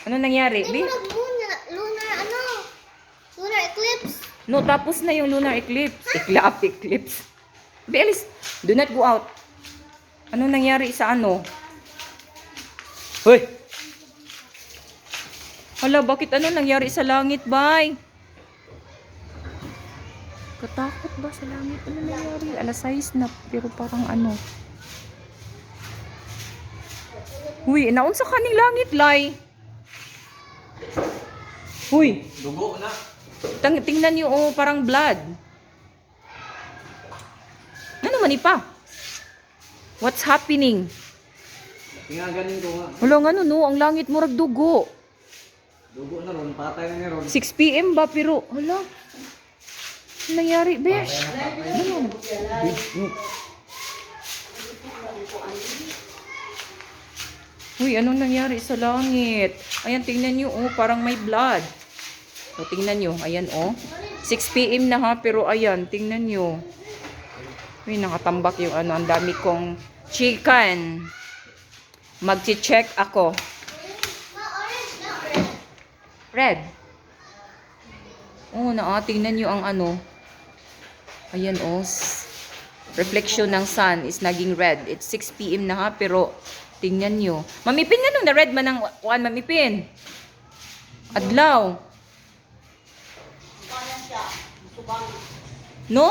Ano nangyari? Ay, murag lunar, ano? Lunar eclipse. No, tapos na yung lunar eclipse. Eclipse. Belis, do not go out. Ano nangyari sa ano? Hoy! Hala, bakit ano nangyari sa langit, bay? Katakot ba sa langit? Ano nangyari? Alas 6 na, pero parang ano. Huy, naon sa kaning langit, lay? Huy! Dugo na. Tingnan niyo, oh, parang blood. Ano man ipa? What's happening? Tingaganin ko nga. Wala nga no, ang langit murag dugo. Dugo na ron, patay na ni ron. 6 PM ba, pero, hala. Ano nangyari, besh? Ano? Uy, anong nangyari sa langit? Ayan, tingnan nyo, oh, parang may blood. O, tingnan nyo, ayan, oh. 6 PM na ha, pero ayan, tingnan nyo. Uy, nakatambak yung ano, ang dami kong chicken. Magchi-check ako. Red. Oh, tingnan nyo ang ano. Ayan, oh. Reflection ng sun is naging red. It's 6 PM na ha, pero tingnan nyo. Mamipin nga nung na-red man ang one, mamipin. Adlaw. No!